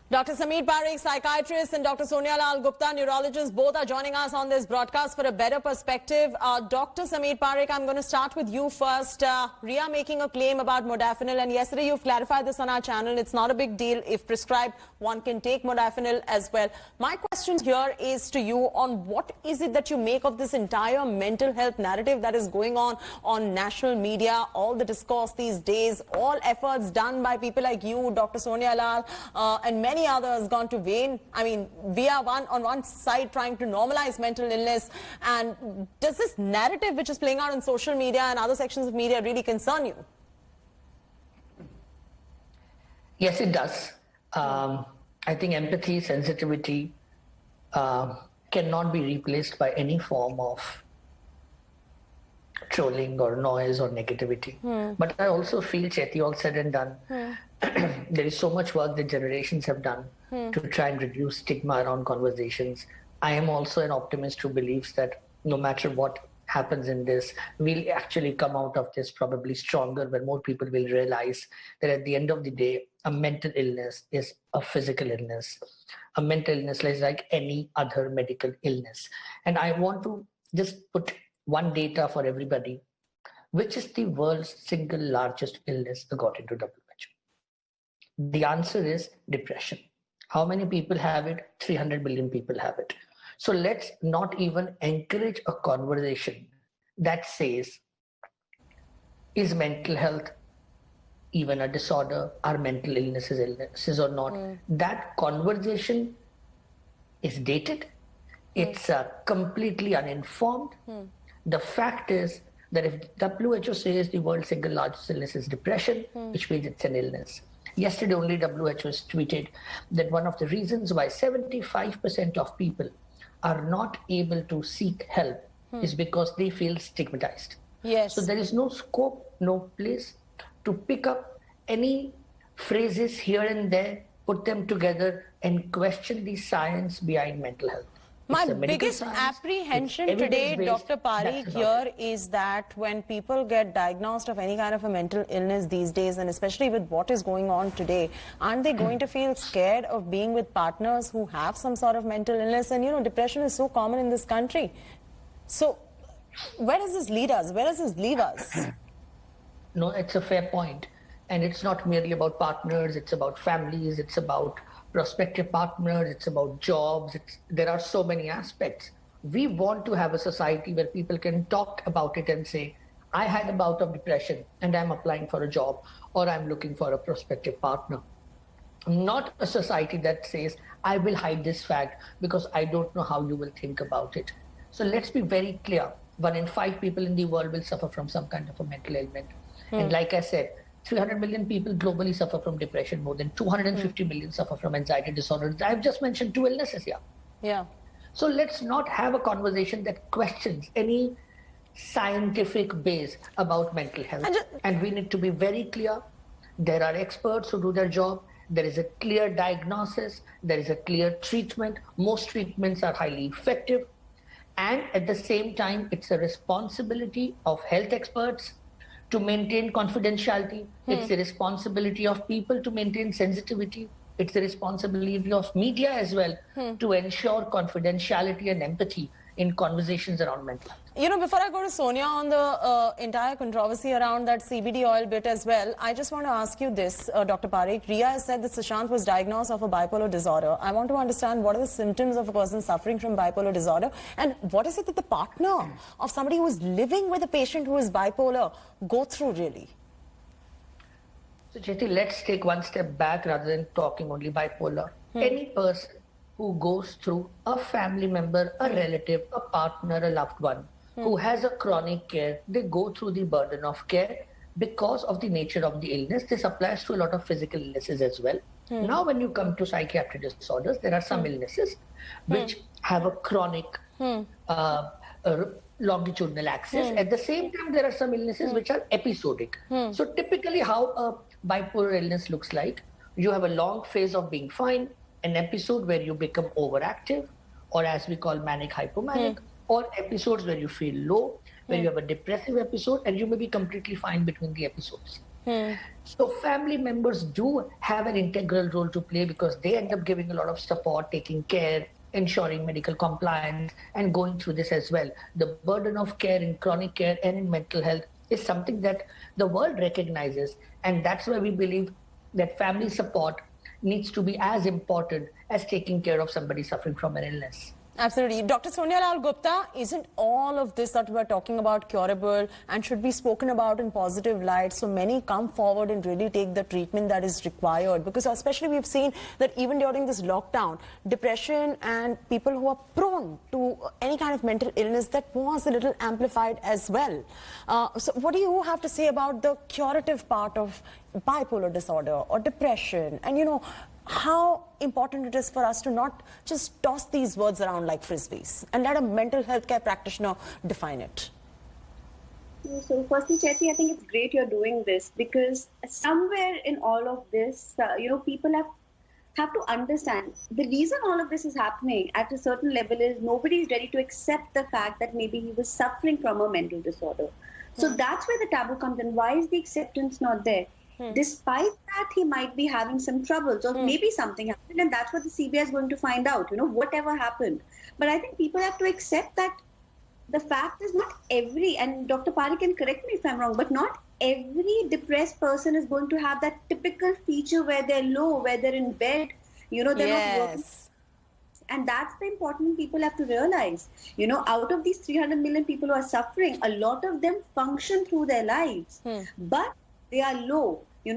Dr. Sameer Parekh, psychiatrist, and Dr. Sonia Lal Gupta, neurologist, both are joining us on this broadcast for a better perspective. Dr. Sameer Parekh, I'm going to start with you first. Ria making a claim about modafinil, and yesterday you've clarified this on our channel. It's not a big deal. If prescribed, one can take modafinil as well. My question here is to you on what is it that you make of this entire mental health narrative that is going on national media, all the discourse these days, all efforts done by people like you, Dr. Sonia Lal, and many others gone to vain. I mean, we are on one side trying to normalize mental illness, and does this narrative which is playing out on social media and other sections of media really concern you? Yes, it does. I think empathy, sensitivity cannot be replaced by any form of trolling or noise or negativity. But I also feel, Chetty, all said and done, there is so much work that generations have done to try and reduce stigma around conversations. I am also an optimist who believes that no matter what happens in this, we'll actually come out of this probably stronger, when more people will realize that at the end of the day, a mental illness is a physical illness. A mental illness is like any other medical illness. And I want to just put one data for everybody. Which is the world's single largest illness according to WHO? The answer is depression. How many people have it? 300 million people have it. So let's not even encourage a conversation that says, is mental health even a disorder? Are mental illnesses or not? That conversation is dated. It's completely uninformed. The fact is that if WHO says the world's single largest illness is depression, which means it's an illness. Yesterday only WHO has tweeted that one of the reasons why 75% of people are not able to seek help is because they feel stigmatized. Yes. So there is no scope, no place to pick up any phrases here and there, put them together and question the science behind mental health. My biggest apprehension today, Dr. Parekh, here is that when people get diagnosed of any kind of a mental illness these days, and especially with what is going on today, aren't they going to feel scared of being with partners who have some sort of mental illness? And, you know, depression is so common in this country. So where does this lead us? Where does this leave us? No, it's a fair point. And it's not merely about partners, it's about families, it's about prospective partners, it's about jobs, there are so many aspects. We want to have a society where people can talk about it and say, I had a bout of depression and I'm applying for a job, or I'm looking for a prospective partner. Not a society that says, I will hide this fact because I don't know how you will think about it. So let's be very clear. 1 in 5 people in the world will suffer from some kind of a mental ailment. And like I said, 300 million people globally suffer from depression. More than 250 million suffer from anxiety disorders. I've just mentioned 2 illnesses here. Yeah. So let's not have a conversation that questions any scientific base about mental health. And we need to be very clear. There are experts who do their job. There is a clear diagnosis. There is a clear treatment. Most treatments are highly effective. And at the same time, it's a responsibility of health experts to maintain confidentiality. It's the responsibility of people to maintain sensitivity. It's the responsibility of media as well to ensure confidentiality and empathy in conversations around mental health. You know, before I go to Sonia on the entire controversy around that CBD oil bit as well, I just want to ask you this, Dr. Parekh. Ria has said that Sushant was diagnosed of a bipolar disorder. I want to understand what are the symptoms of a person suffering from bipolar disorder, and what is it that the partner of somebody who is living with a patient who is bipolar go through really? So, Jyoti, let's take one step back rather than talking only bipolar. Any person who goes through a family member, a relative, a partner, a loved one, who has a chronic care, they go through the burden of care because of the nature of the illness. This applies to a lot of physical illnesses as well. Now, when you come to psychiatric disorders, there are some illnesses which have a chronic longitudinal axis. At the same time, there are some illnesses which are episodic. So typically how a bipolar illness looks like, you have a long phase of being fine, an episode where you become overactive, or as we call manic hypomanic, or episodes where you feel low, where you have a depressive episode, and you may be completely fine between the episodes. So family members do have an integral role to play because they end up giving a lot of support, taking care, ensuring medical compliance, and going through this as well. The burden of care in chronic care and in mental health is something that the world recognizes, and that's why we believe that family support needs to be as important as taking care of somebody suffering from an illness. Absolutely. Dr. Sonia Lal Gupta, isn't all of this that we're talking about curable and should be spoken about in positive light so many come forward and really take the treatment that is required? Because especially we've seen that even during this lockdown, depression and people who are prone to any kind of mental illness, that was a little amplified as well. So what do you have to say about the curative part of bipolar disorder or depression? And, you know, how important it is for us to not just toss these words around like frisbees and let a mental health care practitioner define it. So firstly, Chetty, I think it's great you're doing this because somewhere in all of this, people have to understand the reason all of this is happening at a certain level is nobody is ready to accept the fact that maybe he was suffering from a mental disorder. So that's where the taboo comes in. Why is the acceptance not there? Despite that, he might be having some troubles or maybe something happened, and that's what the CBI is going to find out, whatever happened. But I think people have to accept that the fact is not every, and Dr. Parikh can correct me if I'm wrong, but not every depressed person is going to have that typical feature where they're low, where they're in bed, they're not working. And that's the important thing people have to realize. Out of these 300 million people who are suffering, a lot of them function through their lives, but they are low. Some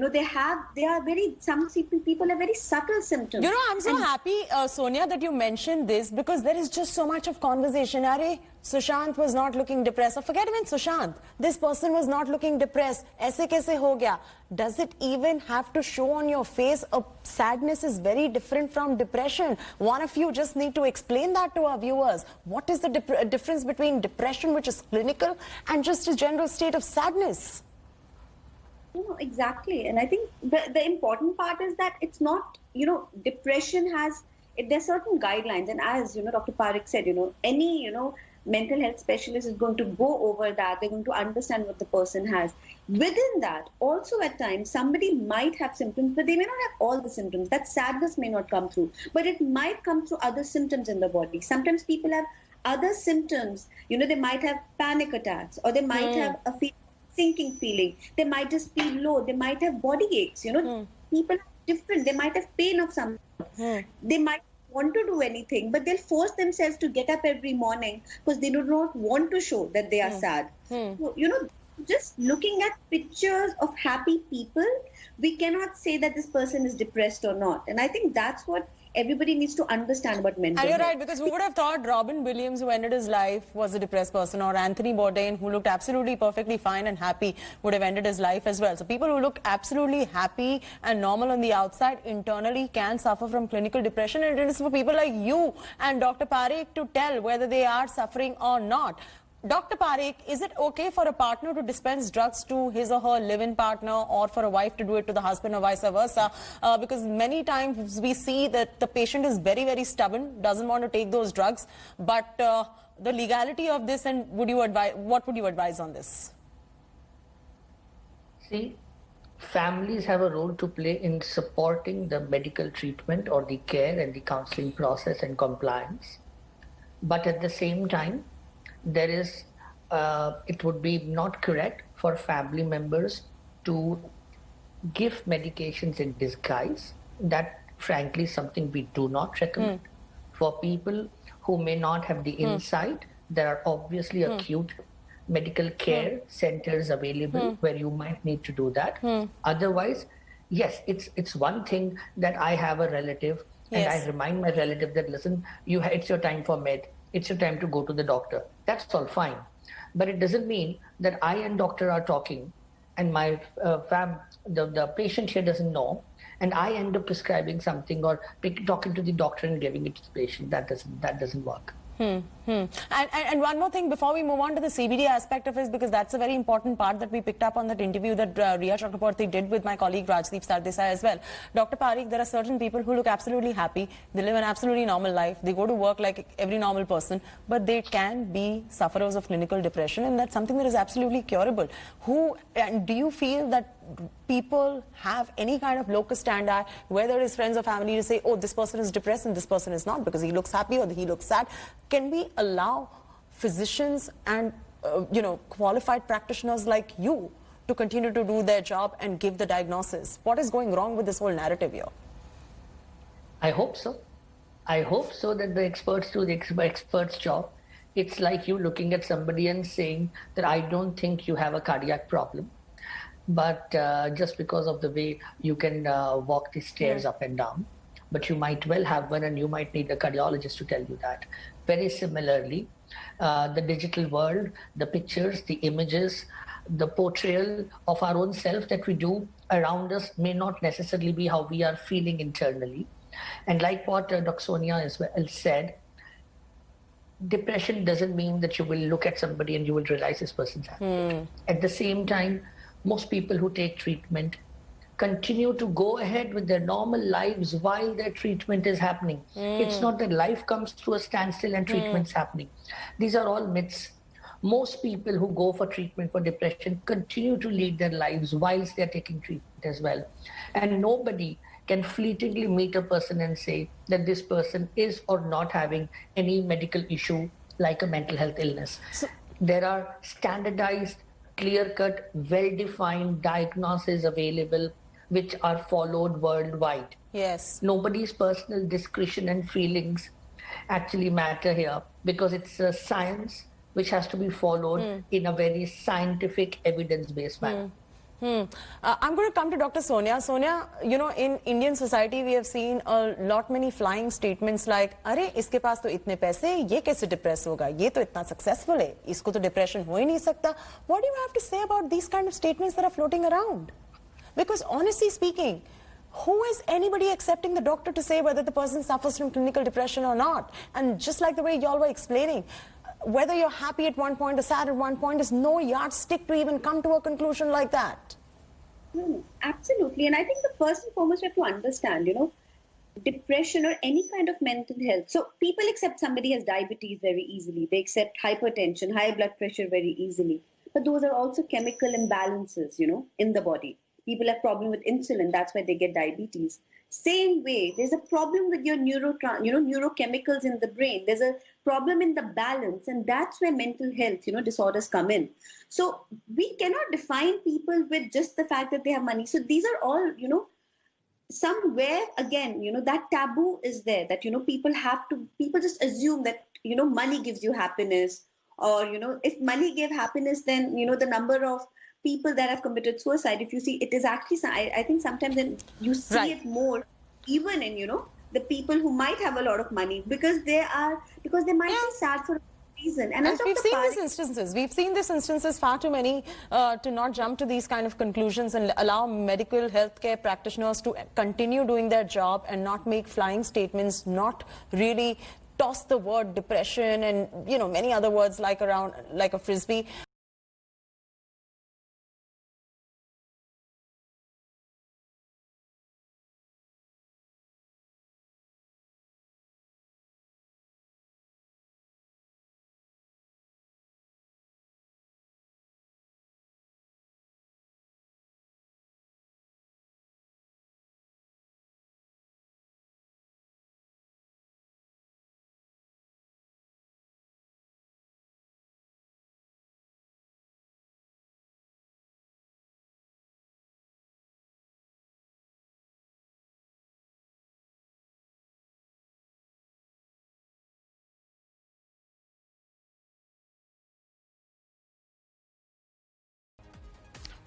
people have very subtle symptoms. I'm so happy, Sonia, that you mentioned this because there is just so much of conversation. Arey, Sushant was not looking depressed. Or forget even Sushant. This person was not looking depressed. Aise kaise ho gaya? Does it even have to show on your face? Sadness is very different from depression. One of you just need to explain that to our viewers. What is the difference between depression, which is clinical, and just a general state of sadness? Exactly. And I think the important part is that it's not, depression there's certain guidelines. And as, Dr. Parikh said, any, mental health specialist is going to go over that. They're going to understand what the person has. Within that, also at times, somebody might have symptoms, but they may not have all the symptoms. That sadness may not come through, but it might come through other symptoms in the body. Sometimes people have other symptoms. They might have panic attacks, or they might have a sinking feeling. They might just feel low. They might have body aches. People are different. They might have pain of some. They might want to do anything, but they'll force themselves to get up every morning because they do not want to show that they are sad. So, just looking at pictures of happy people, we cannot say that this person is depressed or not. And I think that's what everybody needs to understand about mental health. And you're right, because who would have thought Robin Williams, who ended his life, was a depressed person, or Anthony Bourdain, who looked absolutely perfectly fine and happy, would have ended his life as well. So people who look absolutely happy and normal on the outside internally can suffer from clinical depression, and it is for people like you and Dr. Parikh to tell whether they are suffering or not. Dr. Parikh, is it okay for a partner to dispense drugs to his or her live-in partner, or for a wife to do it to the husband, or vice versa? Because many times we see that the patient is very, very stubborn, doesn't want to take those drugs. But the legality of this, and what would you advise on this? See, families have a role to play in supporting the medical treatment or the care and the counseling process and compliance. But at the same time, it would be not correct for family members to give medications in disguise. That, frankly, is something we do not recommend. For people who may not have the insight, there are obviously acute medical care centers available where you might need to do that. Otherwise, yes, it's one thing that I have a relative and I remind my relative that, listen, it's your time for med. It's your time to go to the doctor. That's all fine. But it doesn't mean that I and doctor are talking and my the patient here doesn't know, and I end up prescribing something or talking to the doctor and giving it to the patient. That doesn't work. And one more thing before we move on to the CBD aspect of it, because that's a very important part that we picked up on that interview that Riya Chakraborty did with my colleague Rajdeep Sardesai as well. Dr. Parikh, there are certain people who look absolutely happy. They live an absolutely normal life. They go to work like every normal person, but they can be sufferers of clinical depression, and that's something that is absolutely curable. And do you feel that people have any kind of locus standi, whether it is friends or family, to say, oh, this person is depressed and this person is not because he looks happy or he looks sad? Can we allow physicians and qualified practitioners like you to continue to do their job and give the diagnosis? What is going wrong with this whole narrative here? I hope so. I hope so that the experts do the experts' job. It's like you looking at somebody and saying that I don't think you have a cardiac problem, but just because of the way you can walk the stairs up and down, but you might well have one and you might need a cardiologist to tell you that. Very similarly, the digital world, the pictures, the images, the portrayal of our own self that we do around us may not necessarily be how we are feeling internally. And like what Dr. Sonia as well said, depression doesn't mean that you will look at somebody and you will realize this person's happy. At the same time, most people who take treatment continue to go ahead with their normal lives while their treatment is happening. It's not that life comes to a standstill and treatment's happening. These are all myths. Most people who go for treatment for depression continue to lead their lives whilst they're taking treatment as well. And nobody can fleetingly meet a person and say that this person is or not having any medical issue like a mental health illness. There are standardized, clear-cut, well-defined diagnoses available which are followed worldwide. Yes. Nobody's personal discretion and feelings actually matter here because it's a science which has to be followed in a very scientific, evidence-based manner. I'm going to come to Dr. Sonia. Sonia, in Indian society, we have seen many flying statements like, "Arey, iske paas to itne paise, ye kaise depress hoga? Ye to itna successful hai, isko to depression ho hi nahi sakta." What do you have to say about these kind of statements that are floating around? Because honestly speaking, who is anybody accepting the doctor to say whether the person suffers from clinical depression or not? And just like the way y'all were explaining, whether you're happy at one point or sad at one point is no yardstick to even come to a conclusion like that. Absolutely. And I think the first and foremost we have to understand, depression or any kind of mental health. So people accept somebody has diabetes very easily. They accept hypertension, high blood pressure very easily. But those are also chemical imbalances, in the body. People have problem with insulin. That's why they get diabetes. Same way, there's a problem with your neurochemicals in the brain. There's a problem in the balance, and that's where mental health, disorders come in. So we cannot define people with just the fact that they have money. So these are all, somewhere again, that taboo is there that, people just assume that, money gives you happiness, or, if money gave happiness, then, the number of people that have committed suicide, if you see, it is actually, I think sometimes you see it more even in, the people who might have a lot of money because they might be sad for a reason. And we've seen these instances. We've seen these instances far too many to not jump to these kind of conclusions and allow medical healthcare practitioners to continue doing their job and not make flying statements, not really toss the word depression and, many other words like a frisbee.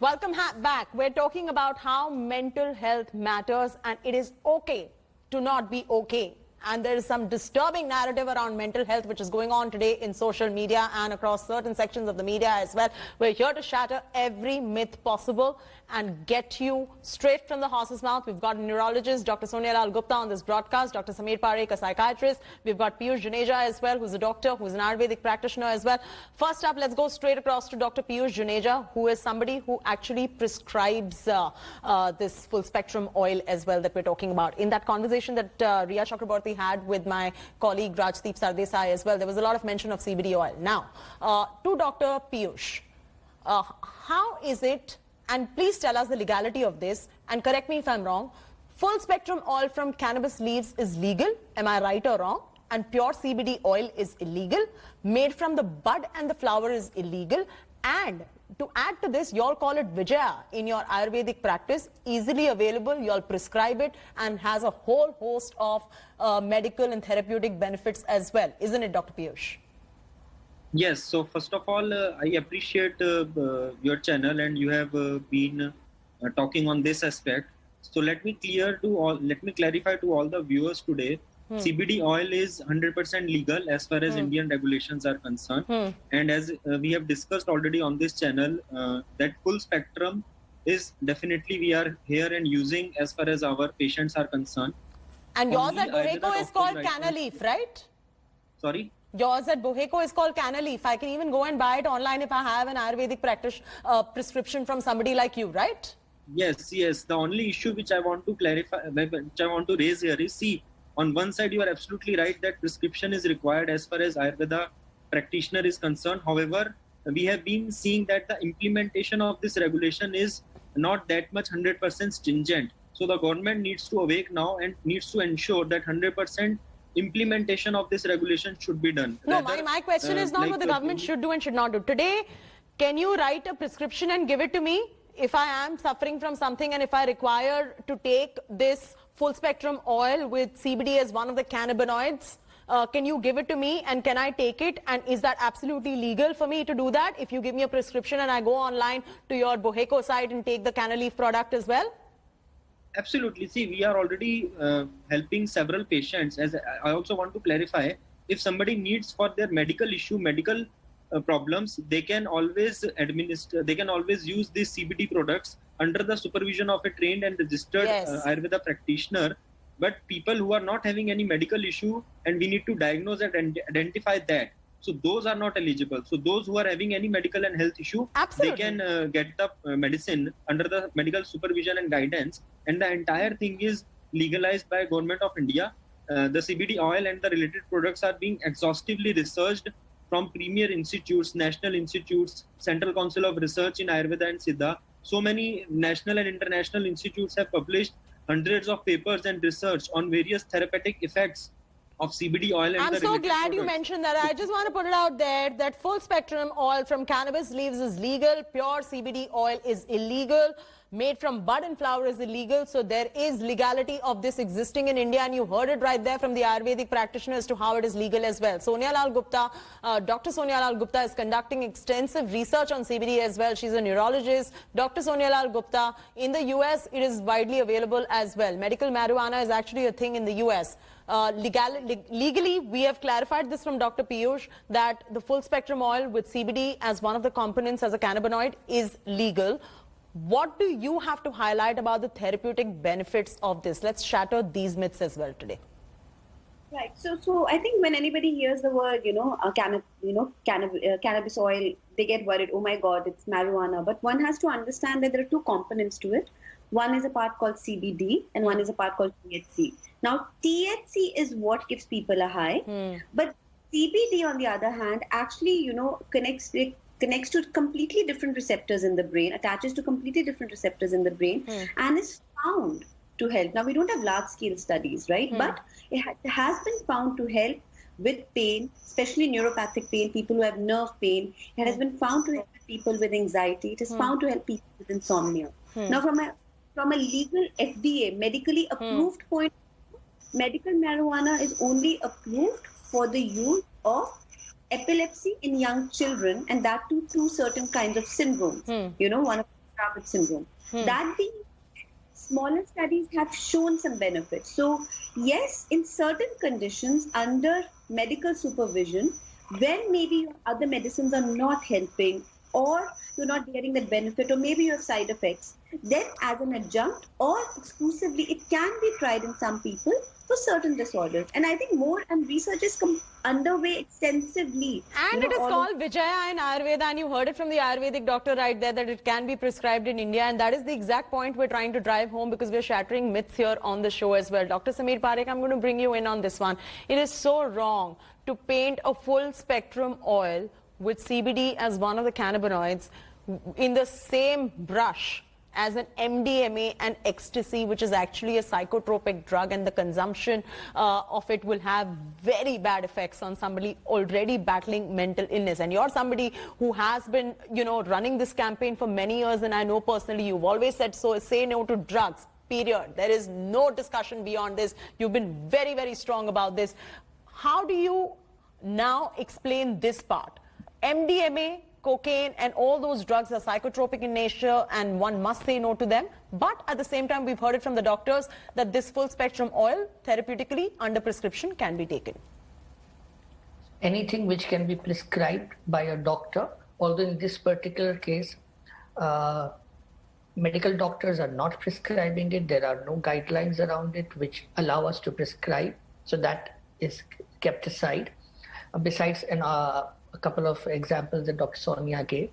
Welcome back. We're talking about how mental health matters and it is okay to not be okay. And there is some disturbing narrative around mental health which is going on today in social media and across certain sections of the media as well. We're here to shatter every myth possible and get you straight from the horse's mouth. We've got a neurologist, Dr. Sonia Lal Gupta, on this broadcast, Dr. Sameer Parekh, a psychiatrist. We've got Piyush Juneja as well, who's a doctor, who's an Ayurvedic practitioner as well. First up, let's go straight across to Dr. Piyush Juneja, who is somebody who actually prescribes this full spectrum oil as well that we're talking about. In that conversation that Riya Chakraborty had with my colleague Rajdeep Sardesai as well, there was a lot of mention of CBD oil. Now, to Dr. Piyush, how is it and please tell us the legality of this, and correct me if I'm wrong, full spectrum oil from cannabis leaves is legal, am I right or wrong? And pure CBD oil is illegal, made from the bud and the flower is illegal, and to add to this, y'all call it Vijaya in your Ayurvedic practice, easily available, y'all prescribe it and has a whole host of medical and therapeutic benefits as well. Isn't it, Dr. Piyush? Yes, so first of all, I appreciate your channel, and you have been talking on this aspect. So let me clarify to all the viewers today. CBD oil is 100% legal as far as Indian regulations are concerned. And as we have discussed already on this channel, that full spectrum is definitely we are here and using as far as our patients are concerned. And yours Only at Boheco is called right Canna Leaf, right? Sorry? Yours at Boheco is called Canna Leaf. I can even go and buy it online if I have an Ayurvedic prescription from somebody like you, right? Yes. The only issue which I want to clarify, which I want to raise here is, see, on one side, you are absolutely right that prescription is required as far as Ayurveda practitioner is concerned. However, we have been seeing that the implementation of this regulation is not that much 100% stringent. So the government needs to awake now and needs to ensure that 100% implementation of this regulation should be done. No, Rather, my question is not like what the government should do and should not do. Today, can you write a prescription and give it to me if I am suffering from something and if I require to take this full spectrum oil with CBD as one of the cannabinoids? Can you give it to me and can I take it? And is that absolutely legal for me to do that if you give me a prescription and I go online to your Boheco site and take the Canna Leaf product as well? Absolutely. See, we are already helping several patients. As I also want to clarify, if somebody needs for their medical issue, medical problems, they can always use these CBD products under the supervision of a trained and registered Ayurveda practitioner. But people who are not having any medical issue and we need to diagnose and identify that, so those are not eligible. So those who are having any medical and health issue, Absolutely. they can get the medicine under the medical supervision and guidance. And the entire thing is legalized by Government of India. The CBD oil and the related products are being exhaustively researched from premier institutes, national institutes, Central Council of Research in Ayurveda and Siddha. So many national and international institutes have published hundreds of papers and research on various therapeutic effects of CBD oil and I'm the so related glad you products. mentioned that. I just want to put it out there that full spectrum oil from cannabis leaves is legal. Pure CBD oil is illegal. Made from bud and flower is illegal. So there is legality of this existing in India, and you heard it right there from the Ayurvedic practitioner as to how it is legal as well. Sonia Lal Gupta, Dr. Sonia Lal Gupta is conducting extensive research on CBD as well. She's a neurologist. Dr. Sonia Lal Gupta, in the US, it is widely available as well. Medical marijuana is actually a thing in the US. Legally, we have clarified this from Dr. Piyush that the full spectrum oil with CBD as one of the components as a cannabinoid is legal. What do you have to highlight about the therapeutic benefits of this? Let's shatter these myths as well today. Right. So I think when anybody hears the word, cannabis oil, they get worried. Oh my God, it's marijuana. But one has to understand that there are two components to it. One is a part called CBD and one is a part called THC. Now, THC is what gives people a high, but CBD, on the other hand, actually, connects to completely different receptors in the brain, attaches to completely different receptors in the brain, and is found to help. Now, we don't have large-scale studies, right? But it has been found to help with pain, especially neuropathic pain, people who have nerve pain. It has been found to help people with anxiety. It is found to help people with insomnia. Now, from a legal FDA, medically approved point, medical marijuana is only approved for the use of epilepsy in young children, and that too through certain kinds of syndromes. One of the Dravet syndrome. That being, smaller studies have shown some benefits. So yes, in certain conditions under medical supervision, when maybe your other medicines are not helping, or you're not getting that benefit, or maybe you have side effects, then as an adjunct or exclusively, it can be tried in some people for certain disorders. And I think more and research is underway extensively. And it is called Vijaya in Ayurveda, and you heard it from the Ayurvedic doctor right there that it can be prescribed in India, and that is the exact point we're trying to drive home because we're shattering myths here on the show as well. Dr. Sameer Parekh, I'm going to bring you in on this one. It is so wrong to paint a full spectrum oil with CBD as one of the cannabinoids in the same brush as an MDMA and ecstasy, which is actually a psychotropic drug, and the consumption of it will have very bad effects on somebody already battling mental illness. And you're somebody who has been, running this campaign for many years, and I know personally you've always said so, say no to drugs, period. There is no discussion beyond this. You've been very, very strong about this. How do you now explain this part? MDMA, cocaine and all those drugs are psychotropic in nature and one must say no to them. But at the same time, we've heard it from the doctors that this full spectrum oil therapeutically under prescription can be taken. Anything which can be prescribed by a doctor, although in this particular case, medical doctors are not prescribing it. There are no guidelines around it which allow us to prescribe. So that is kept aside. Besides a couple of examples that Dr. Sonia gave.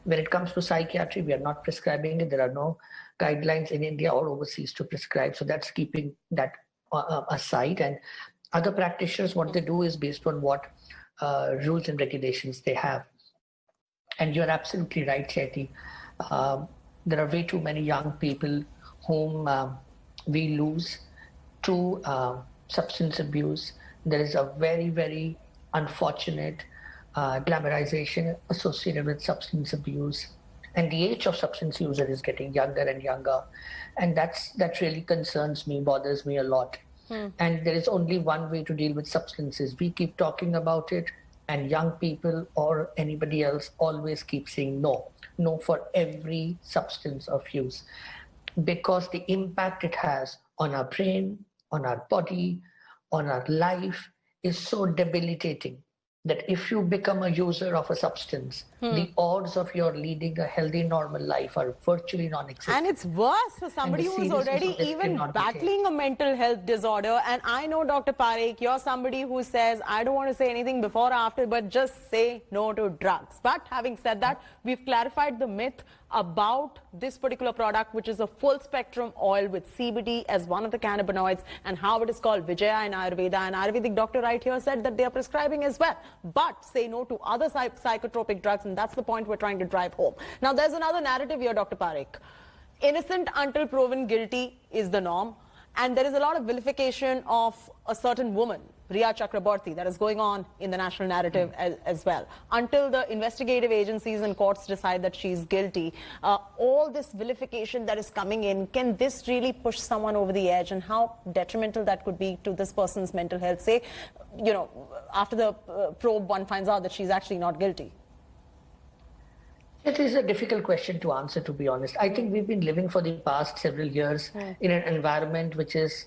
When it comes to psychiatry, we are not prescribing it. There are no guidelines in India or overseas to prescribe. So that's keeping that aside. And other practitioners, what they do is based on what rules and regulations they have. And you're absolutely right, Chetty. There are way too many young people whom we lose to substance abuse. There is a very, very unfortunate glamorization associated with substance abuse, and the age of substance user is getting younger and younger, and that really concerns me, bothers me a lot. And there is only one way to deal with substances. We keep talking about it, and young people or anybody else always keep saying no for every substance of use, because the impact it has on our brain, on our body, on our life is so debilitating that if you become a user of a substance, the odds of your leading a healthy, normal life are virtually non-existent. And it's worse for somebody who is already even battling a mental health disorder. And I know, Dr. Parekh, you're somebody who says, I don't want to say anything before or after, but just say no to drugs. But having said that, we've clarified the myth about this particular product, which is a full spectrum oil with CBD as one of the cannabinoids, and how it is called Vijaya in Ayurveda. And Ayurvedic doctor right here said that they are prescribing as well, but say no to other psychotropic drugs, and that's the point we're trying to drive home. Now, there's another narrative here, Dr. Parekh. Innocent until proven guilty is the norm, and there is a lot of vilification of a certain woman, Riya Chakraborty, that is going on in the national narrative as well. Until the investigative agencies and courts decide that she's guilty, all this vilification that is coming in, can this really push someone over the edge, and how detrimental that could be to this person's mental health? Say, after the probe, one finds out that she's actually not guilty. It is a difficult question to answer, to be honest. I think we've been living for the past several years in an environment which is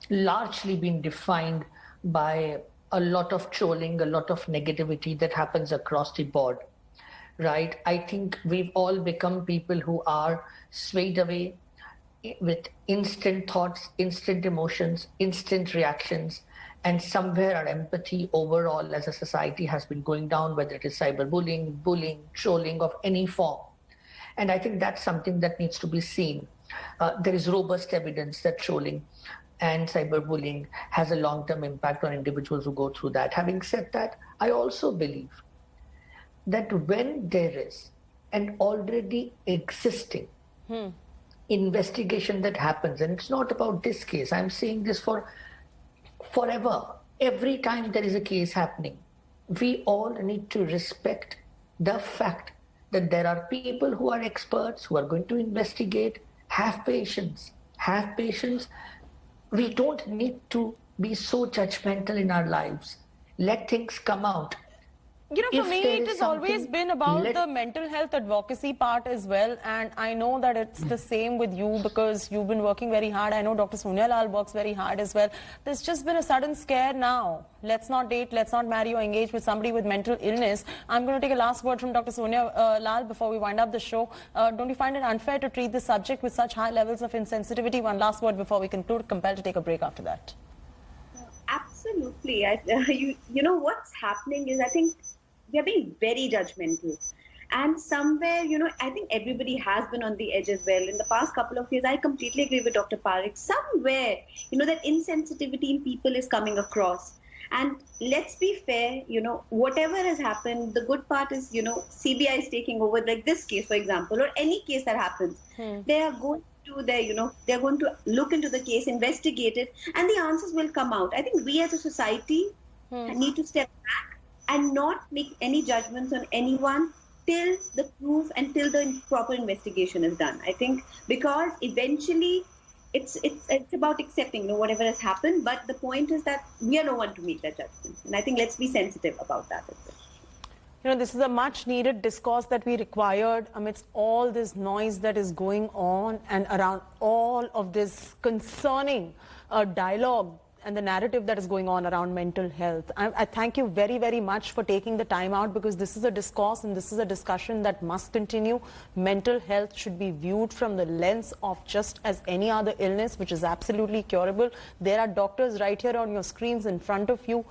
largely been defined by a lot of trolling, a lot of negativity that happens across the board, right? I think we've all become people who are swayed away with instant thoughts, instant emotions, instant reactions, and somewhere our empathy overall as a society has been going down, whether it is cyberbullying, bullying, trolling of any form. And I think that's something that needs to be seen. There is robust evidence that trolling and cyberbullying has a long-term impact on individuals who go through that. Having said that, I also believe that when there is an already existing investigation that happens, and it's not about this case, I'm saying this for forever, every time there is a case happening, we all need to respect the fact that there are people who are experts, who are going to investigate. Have patience. Have patience. We don't need to be so judgmental in our lives. Let things come out. For me, it has always been about the mental health advocacy part as well. And I know that it's the same with you, because you've been working very hard. I know Dr. Sonia Lal works very hard as well. There's just been a sudden scare now. Let's not date, let's not marry or engage with somebody with mental illness. I'm going to take a last word from Dr. Sonia Lal before we wind up the show. Don't you find it unfair to treat this subject with such high levels of insensitivity? One last word before we conclude. Compelled to take a break after that. Absolutely. You know what's happening is, I think we are being very judgmental, and somewhere, I think everybody has been on the edge as well. In the past couple of years, I completely agree with Dr. Parekh. Somewhere, that insensitivity in people is coming across. And let's be fair, whatever has happened, the good part is, CBI is taking over, like this case, for example, or any case that happens. They are going to they're going to look into the case, investigate it, and the answers will come out. I think we as a society need to step back and not make any judgments on anyone till the proof and till the proper investigation is done. I think because eventually it's about accepting whatever has happened, but the point is that we are no one to make that judgment, and I think let's be sensitive about that as well. This is a much needed discourse that we required amidst all this noise that is going on and around all of this concerning dialogue and the narrative that is going on around mental health. I thank you very, very much for taking the time out, because this is a discourse and this is a discussion that must continue. Mental health should be viewed from the lens of just as any other illness, which is absolutely curable. There are doctors right here on your screens in front of you.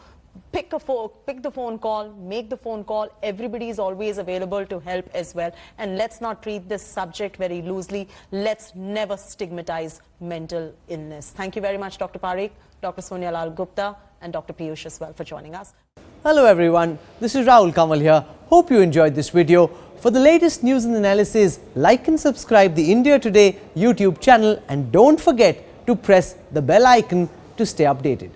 Pick the phone call, make the phone call. Everybody is always available to help as well. And let's not treat this subject very loosely. Let's never stigmatize mental illness. Thank you very much, Dr. Parekh, Dr. Sonia Lal Gupta, and Dr. Piyush as well for joining us. Hello everyone, this is Rahul Kamal here. Hope you enjoyed this video. For the latest news and analysis, like and subscribe the India Today YouTube channel, and don't forget to press the bell icon to stay updated.